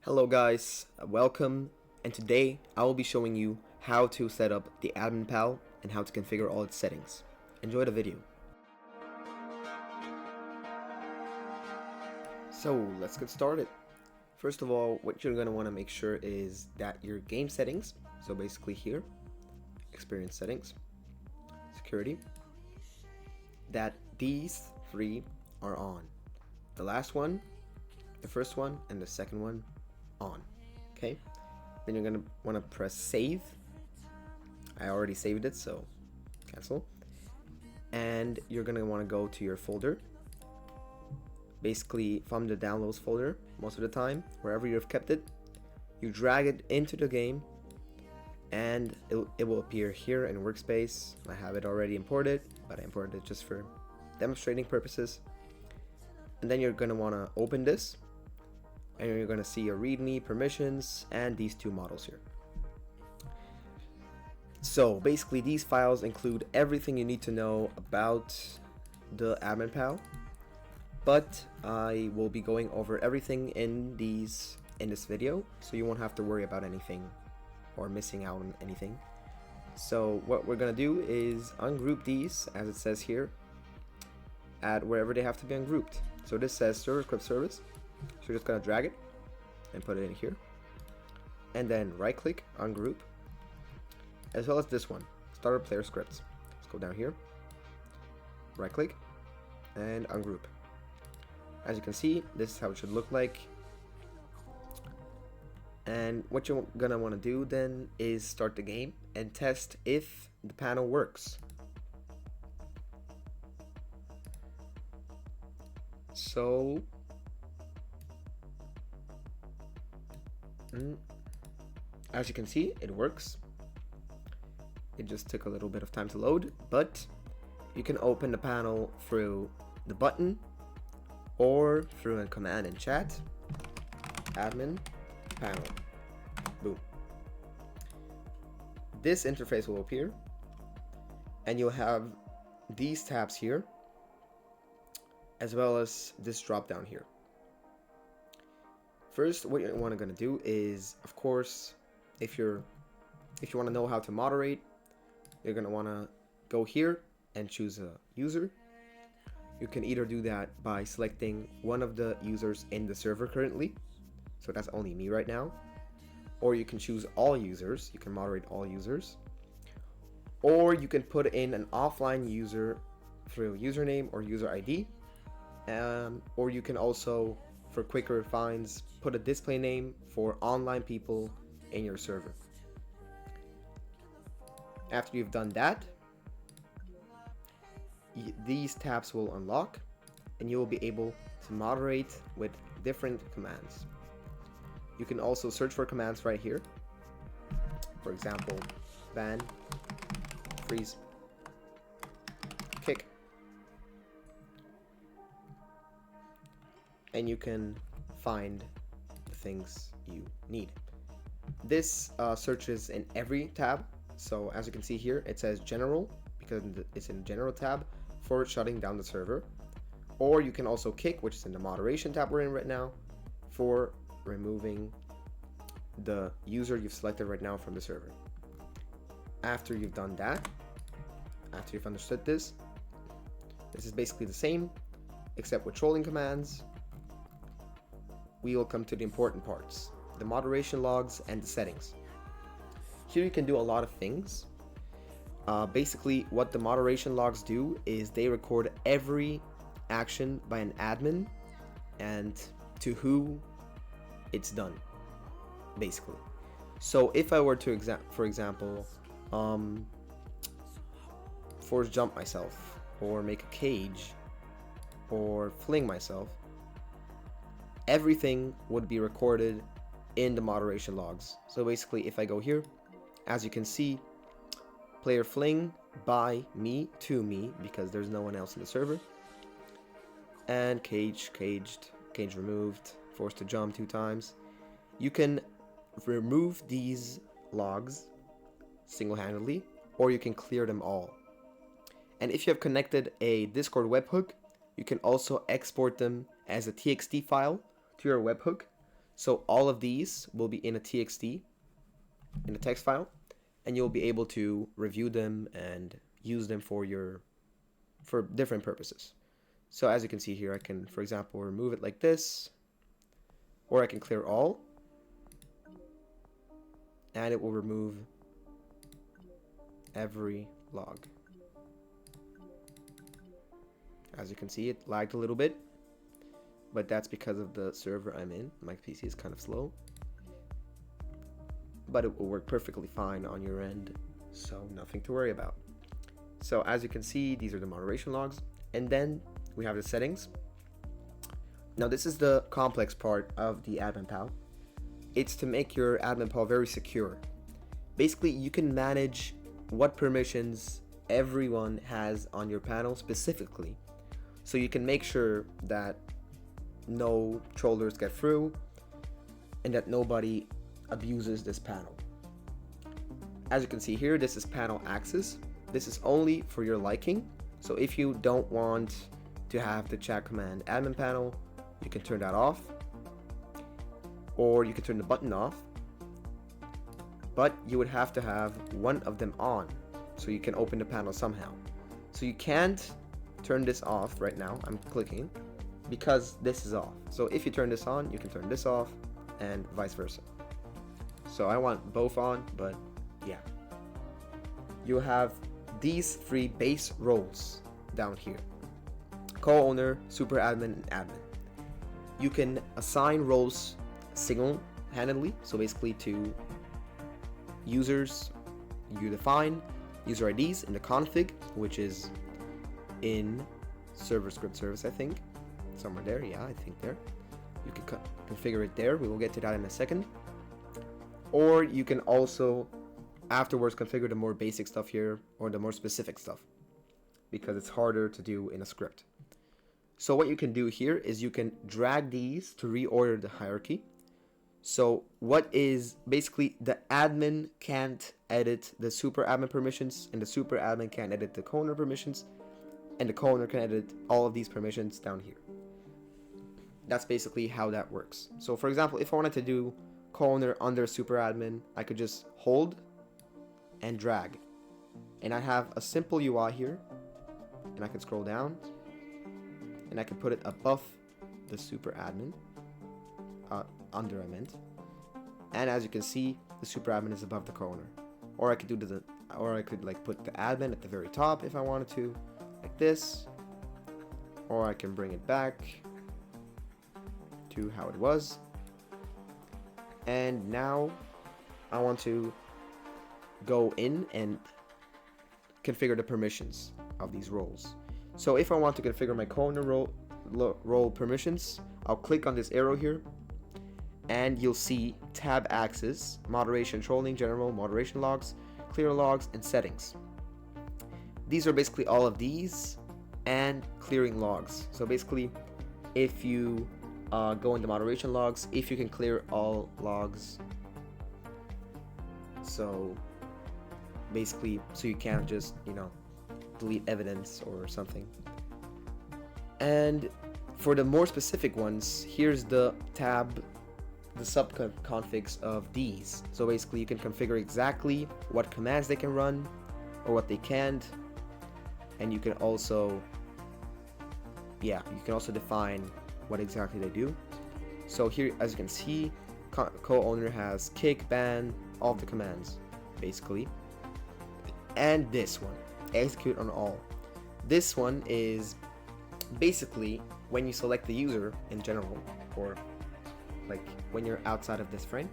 Hello guys, welcome, and today I will be showing you how to set up the AdminPal and how to configure all its settings. Enjoy the video. So let's get started. First of all, what you're going to want to make sure is that your game settings, so basically here, experience settings, security, that these three are on. The last one, the first one, and the second one on. Okay, then you're gonna want to press save. I already saved it, so cancel. And you're gonna want to go to your folder, basically from the downloads folder most of the time, wherever you've kept it. You drag it into the game and it will appear here in workspace. I have it already imported, but I imported it just for demonstrating purposes. And then you're gonna want to open this, and you're going to see your readme, permissions, and these two models here. So basically these files include everything you need to know about the AdminPal, but I will be going over everything in this video, so you won't have to worry about anything or missing out on anything. So what we're going to do is ungroup these, as it says here, at wherever they have to be ungrouped. So this says server script service. So you're just gonna drag it and put it in here, and then right click, ungroup, as well as this one, starter player scripts. Let's go down here, right click, and ungroup. As you can see, this is how it should look like. And what you're gonna want to do then is start the game and test if the panel works. So as you can see, it works. It just took a little bit of time to load, but you can open the panel through the button or through a command in chat. Admin panel. Boom. This interface will appear, and you'll have these tabs here, as well as this drop down here. First, what you're going to do is, of course, if you want to know how to moderate, you're going to want to go here and choose a user. You can either do that by selecting one of the users in the server currently, so that's only me right now, or you can choose all users. You can moderate all users, or you can put in an offline user through username or user ID, or you can also, for quicker finds, put a display name for online people in your server. After you've done that, these tabs will unlock, and you will be able to moderate with different commands. You can also search for commands right here. For example, ban, freeze, kick, and you can find the things you need. This searches in every tab. So as you can see here, it says general because it's in general tab for shutting down the server. Or you can also kick, which is in the moderation tab we're in right now, for removing the user you've selected right now from the server. After you've done that, after you've understood this is basically the same, except with trolling commands. We will come to the important parts, the moderation logs and the settings. Here you can do a lot of things. Basically, what the moderation logs do is they record every action by an admin and to who it's done, basically. So if I were to, for example, force jump myself, or make a cage, or fling myself, everything would be recorded in the moderation logs. So basically, if I go here, as you can see, player fling by me to me, because there's no one else in the server, and caged, cage removed, forced to jump 2 times. You can remove these logs single-handedly, or you can clear them all. And if you have connected a Discord webhook, you can also export them as a TXT file to your webhook, So all of these will be in a txt, in a text file, and you'll be able to review them and use them for different purposes. So as you can see here, I can, for example, remove it like this, or I can clear all, and it will remove every log. As you can see, it lagged a little bit, but that's because of the server I'm in. My PC is kind of slow, but it will work perfectly fine on your end, so nothing to worry about. So as you can see, these are the moderation logs, and then we have the settings. Now this is the complex part of the AdminPal. It's to make your AdminPal very secure. Basically, you can manage what permissions everyone has on your panel specifically, so you can make sure that no trollers get through and that nobody abuses this panel. As you can see here, this is panel access. This is only for your liking. So if you don't want to have the chat command admin panel, you can turn that off, or you can turn the button off, but you would have to have one of them on so you can open the panel somehow. So you can't turn this off right now. I'm clicking because this is off. So if you turn this on, you can turn this off, and vice versa. So I want both on, but yeah. You have these three base roles down here: co-owner, super admin, and admin. You can assign roles single-handedly, so basically to users. You define user IDs in the config, which is in server script service, I think. Somewhere there, yeah, I think there. You can configure it there. We will get to that in a second. Or you can also afterwards configure the more basic stuff here, or the more specific stuff, because it's harder to do in a script. So what you can do here is you can drag these to reorder the hierarchy. So what is basically, the admin can't edit the super admin permissions, and the super admin can't edit the co-owner permissions, and the co-owner can edit all of these permissions down here. That's basically how that works. So for example, if I wanted to do co-owner under super admin, I could just hold and drag, and I have a simple UI here, and I can scroll down and I can put it above the super admin, under I meant, and as you can see, the super admin is above the co-owner. Or I could do or I could like put the admin at the very top if I wanted to, like this, or I can bring it back to how it was. And now I want to go in and configure the permissions of these roles. So if I want to configure my co-owner role permissions, I'll click on this arrow here, and you'll see tab access, moderation, trolling, general, moderation logs, clear logs, and settings. These are basically all of these and clearing logs. So basically, if you go into moderation logs, if you can clear all logs, so basically, so you can't just, delete evidence or something. And for the more specific ones, here's the tab, the sub-configs of these. So basically, you can configure exactly what commands they can run or what they can't, and you can also, define what exactly they do. So here, as you can see, co-owner has kick, ban, all of the commands, basically. And this one, execute on all. This one is basically when you select the user in general, or like when you're outside of this frame,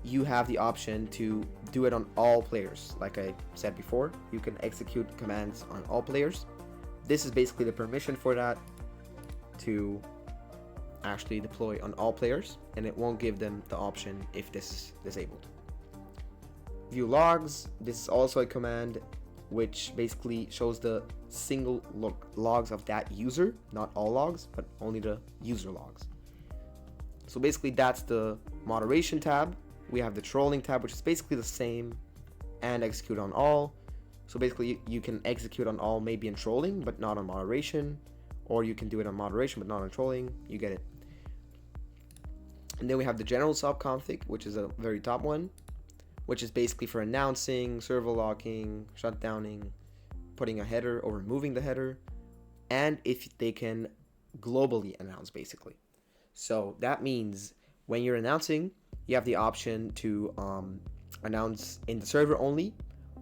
you have the option to do it on all players. Like I said before, you can execute commands on all players. This is basically the permission for that, to actually deploy on all players, and it won't give them the option if this is disabled. View logs, this is also a command which basically shows the single logs of that user, not all logs, but only the user logs. So basically that's the moderation tab. We have the trolling tab, which is basically the same, and execute on all. So basically you can execute on all maybe in trolling, but not on moderation, or you can do it on moderation but not on trolling. You get it. And then we have the general subconfig, which is a very top one, which is basically for announcing, server locking, shutdowning, putting a header or removing the header, and if they can globally announce basically. So that means when you're announcing, you have the option to announce in the server only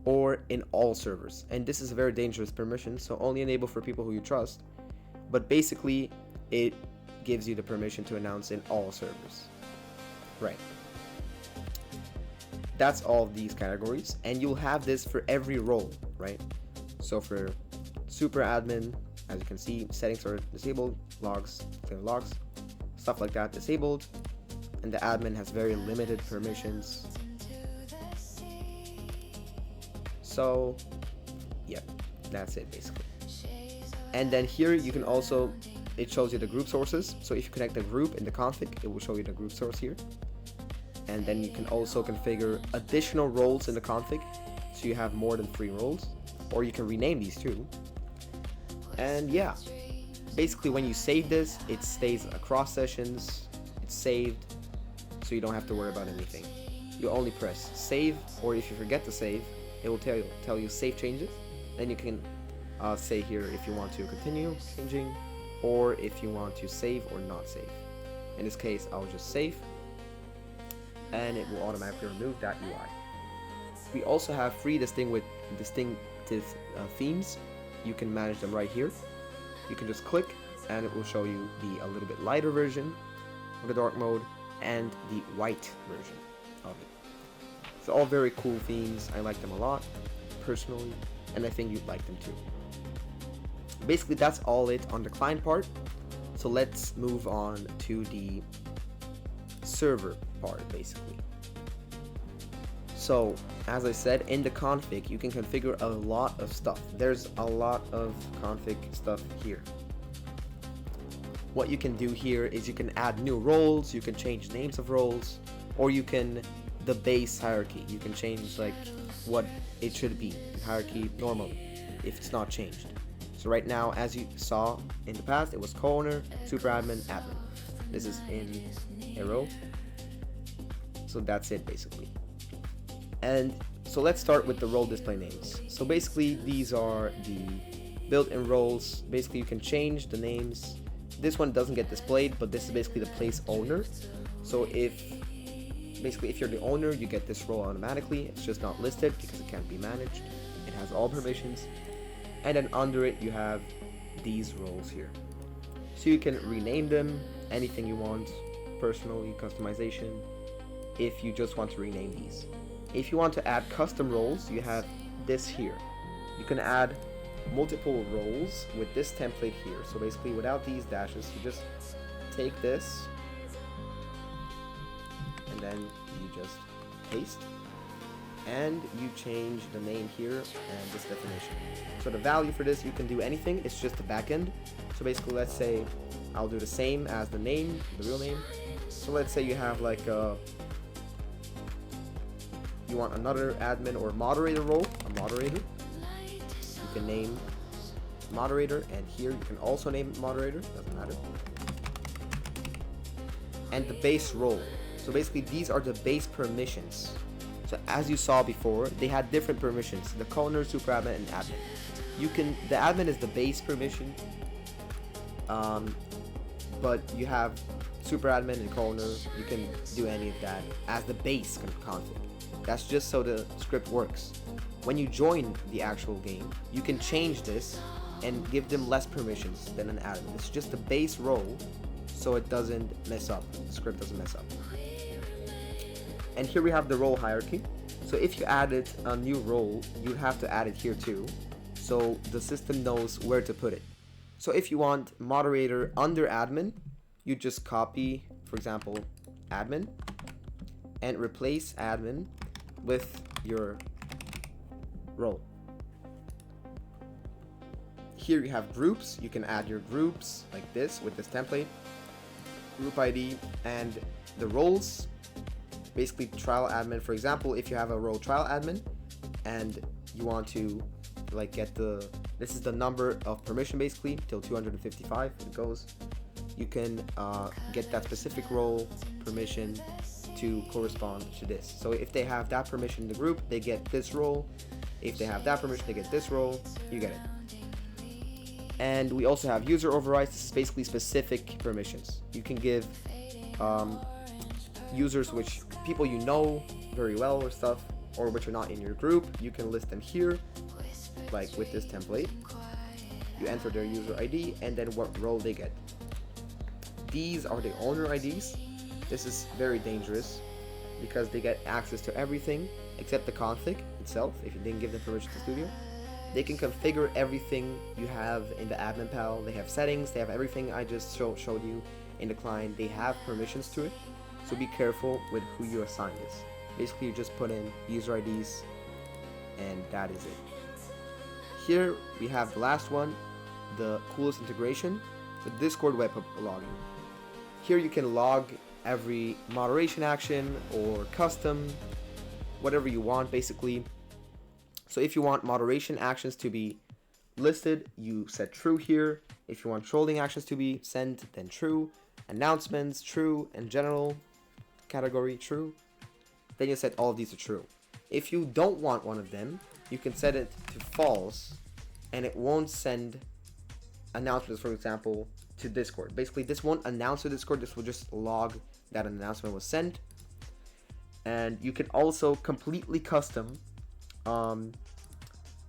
or in all servers. And this is a very dangerous permission, so only enable for people who you trust. But basically, it gives you the permission to announce in all servers. Right. That's all of these categories, and you'll have this for every role, right? So for super admin, as you can see, settings are disabled, logs, clear logs, stuff like that disabled, and the admin has very limited permissions. So yeah, that's it basically. And then here you can also, it shows you the group sources. So if you connect a group in the config, it will show you the group source here. And then you can also configure additional roles in the config, so you have more than 3 roles, or you can rename these too. And yeah, basically when you save this, it stays across sessions, it's saved, so you don't have to worry about anything. You only press save, or if you forget to save, it will tell you save changes. Then you can say here if you want to continue changing, or if you want to save or not save. In this case, I'll just save, and it will automatically remove that UI. We also have 3 distinctive themes. You can manage them right here. You can just click and it will show you the a little bit lighter version of the dark mode and the white version of it. So all very cool themes. I like them a lot personally, and I think you'd like them too. Basically that's all it on the client part. So let's move on to the server part basically. So as I said, in the config you can configure a lot of stuff. There's a lot of config stuff here. What you can do here is you can add new roles, you can change names of roles, or you can, the base hierarchy, you can change like what it should be in hierarchy normally if it's not changed. So right now, as you saw in the past, it was co-owner, super admin, admin. This is in a row. So that's it basically. And so let's start with the role display names. So basically these are the built-in roles. Basically you can change the names. This one doesn't get displayed, but this is basically the place owner. So if you're the owner, you get this role automatically. It's just not listed because it can't be managed. It has all permissions. And then under it you have these roles here. So you can rename them anything you want, personally, customization, if you just want to rename these. If you want to add custom roles, you have this here. You can add multiple roles with this template here. So basically without these dashes, you just take this and then you just paste and you change the name here and this definition. So the value for this, you can do anything, it's just the backend. So basically let's say I'll do the same as the name, the real name. So let's say you have like you want another admin or moderator role, a moderator. You can name moderator, and here you can also name moderator, doesn't matter. And the base role. So basically these are the base permissions. So as you saw before, they had different permissions, the co-owner, super admin, and admin. The admin is the base permission, but you have super admin and co-owner, you can do any of that as the base config. That's just so the script works. When you join the actual game, you can change this and give them less permissions than an admin. It's just the base role, so it doesn't mess up. The script doesn't mess up. And here we have the role hierarchy. So if you added a new role, you'd have to add it here too, so the system knows where to put it. So if you want moderator under admin, you just copy, for example, admin, and replace admin with your role. Here you have groups. You can add your groups like this with this template, group ID, and the roles. Basically trial admin, for example, if you have a role trial admin and you want to like get this is the number of permission basically till 255 it goes. you can get that specific role permission to correspond to this. So if they have that permission in the group, they get this role. If they have that permission, they get this role. You get it. And we also have user overrides. This is basically specific permissions. You can give users, which people you know very well or stuff, or which are not in your group, you can list them here, like with this template. You enter their user ID and then what role they get. These are the owner IDs. This is very dangerous because they get access to everything except the config itself. If you didn't give them permission to Studio, they can configure everything you have in the AdminPal. They have settings, they have everything I just showed you in the client. They have permissions to it, so be careful with who you assign this. Basically, you just put in user IDs and that is it. Here we have the last one, the coolest integration, the Discord web logging. Here you can log every moderation action or custom, whatever you want basically. So if you want moderation actions to be listed, you set true here. If you want trolling actions to be sent, then true. Announcements, true. And general category, true. Then you set all of these to true. If you don't want one of them, you can set it to false and it won't send announcements, for example, to Discord. Basically, this won't announce to Discord, this will just log that an announcement was sent. And you can also completely custom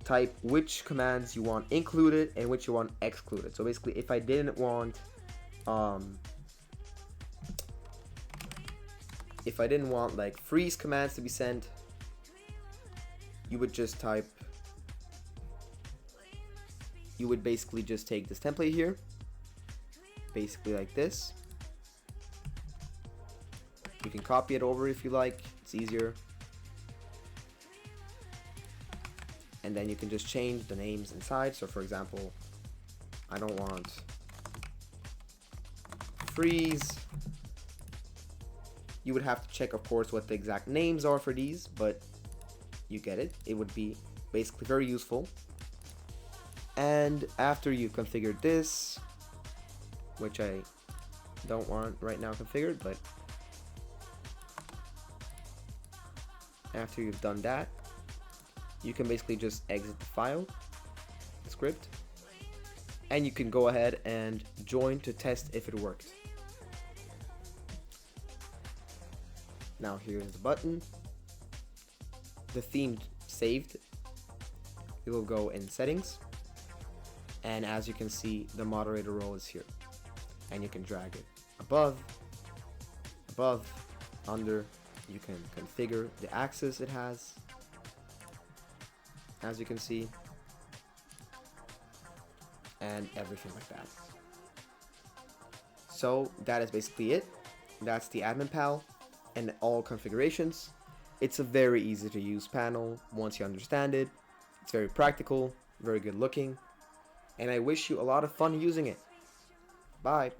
type which commands you want included and which you want excluded. So basically, if I didn't want like freeze commands to be sent, you would basically just take this template here, basically like this. You can copy it over if you like, it's easier. And then you can just change the names inside. So for example, I don't want freeze. You would have to check, of course, what the exact names are for these, but you get it. It would be basically very useful. And after you've configured this, which I don't want right now configured, but after you've done that, you can basically just exit the file, the script, and you can go ahead and join to test if it worked. Now here's the button. The theme saved. It will go in settings, and as you can see, the moderator role is here, and you can drag it above, under. You can configure the axis it has, as you can see, and everything like that. So that is basically it. That's the AdminPal and all configurations. It's a very easy to use panel once you understand it. It's very practical, very good looking, and I wish you a lot of fun using it. Bye.